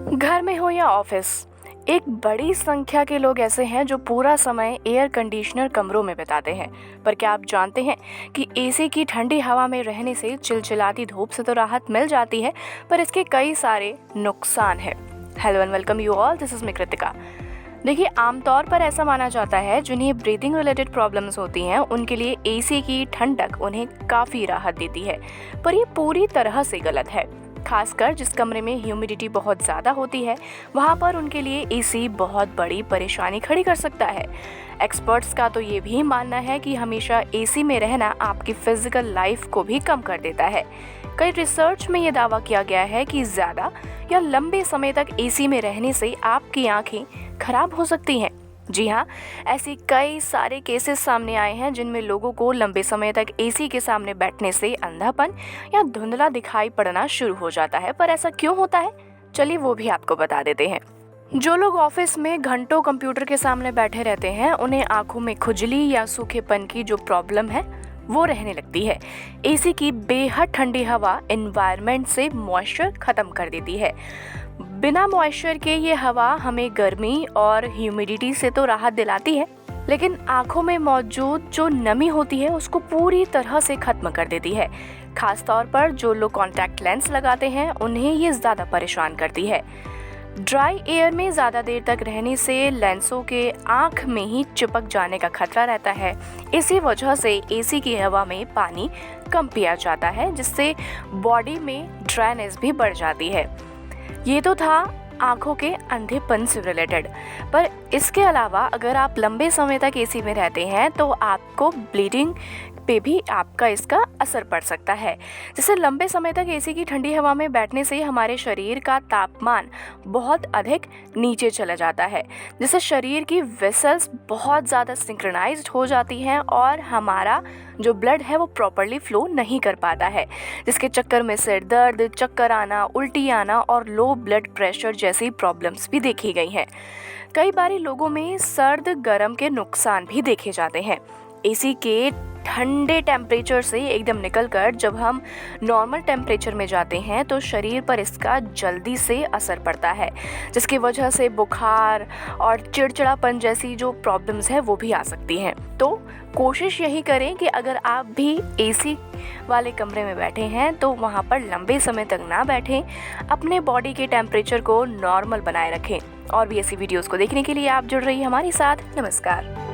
घर में हो या ऑफिस, एक बड़ी संख्या के लोग ऐसे हैं जो पूरा समय एयर कंडीशनर कमरों में बिताते हैं। पर क्या आप जानते हैं कि एसी की ठंडी हवा में रहने से चिलचिलाती धूप से तो राहत मिल जाती है, पर इसके कई सारे नुकसान हैं। Hello and welcome you all, this is me Kritika. देखिए, आमतौर पर ऐसा माना जाता है जिन्हें ब्रीदिंग रिलेटेड प्रॉब्लम्स होती हैं उनके लिए एसी की ठंडक उन्हें काफ़ी राहत देती है, पर ये पूरी तरह से गलत है। खासकर जिस कमरे में ह्यूमिडिटी बहुत ज़्यादा होती है, वहाँ पर उनके लिए एसी बहुत बड़ी परेशानी खड़ी कर सकता है। एक्सपर्ट्स का तो ये भी मानना है कि हमेशा एसी में रहना आपकी फिजिकल लाइफ को भी कम कर देता है। कई रिसर्च में ये दावा किया गया है कि ज़्यादा या लंबे समय तक एसी में रहने से आपकी आंखें खराब हो सकती हैं। जी हाँ, ऐसे कई सारे केसेस सामने आए हैं जिनमें लोगों को लंबे समय तक एसी के सामने बैठने से अंधापन या धुंधला दिखाई पड़ना शुरू हो जाता है। पर ऐसा क्यों होता है, चलिए वो भी आपको बता देते हैं। जो लोग ऑफिस में घंटों कंप्यूटर के सामने बैठे रहते हैं, उन्हें आंखों में खुजली या सूखेपन की जो प्रॉब्लम है वो रहने लगती है। एसी की बेहद ठंडी हवा एनवायरनमेंट से मॉइस्चर खत्म कर देती है। बिना मॉइस्चर के ये हवा हमें गर्मी और ह्यूमिडिटी से तो राहत दिलाती है, लेकिन आंखों में मौजूद जो नमी होती है उसको पूरी तरह से खत्म कर देती है। खासतौर पर जो लोग कॉन्टैक्ट लेंस लगाते हैं उन्हें ये ज़्यादा परेशान करती है। ड्राई एयर में ज़्यादा देर तक रहने से लेंसों के आँख में ही चिपक जाने का खतरा रहता है। इसी वजह से एसी की हवा में पानी कम पिया जाता है, जिससे बॉडी में ड्राइनेस भी बढ़ जाती है। ये तो था आँखों के अंधेपन से रिलेटेड, पर इसके अलावा अगर आप लंबे समय तक एसी में रहते हैं तो आपको ब्लीडिंग पे भी आपका इसका असर पड़ सकता है। जैसे लंबे समय तक एसी की ठंडी हवा में बैठने से हमारे शरीर का तापमान बहुत अधिक नीचे चला जाता है, जिससे शरीर की वेसल्स बहुत ज़्यादा सिंक्रोनाइज्ड हो जाती हैं और हमारा जो ब्लड है वो प्रॉपरली फ्लो नहीं कर पाता है, जिसके चक्कर में सिर दर्द, चक्कर आना, उल्टी आना और लो ब्लड प्रेशर जैसी प्रॉब्लम्स भी देखी गई हैं। कई बार लोगों में सर्द गर्म के नुकसान भी देखे जाते हैं। एसी के ठंडे टेम्परेचर से एकदम निकलकर जब हम नॉर्मल टेम्परेचर में जाते हैं तो शरीर पर इसका जल्दी से असर पड़ता है, जिसकी वजह से बुखार और चिड़चिड़ापन जैसी जो प्रॉब्लम्स है वो भी आ सकती हैं। तो कोशिश यही करें कि अगर आप भी एसी वाले कमरे में बैठे हैं तो वहाँ पर लंबे समय तक ना बैठें, अपने बॉडी के टेम्परेचर को नॉर्मल बनाए रखें। और भी ऐसी वीडियोज़ को देखने के लिए आप जुड़ रही हमारे साथ। नमस्कार।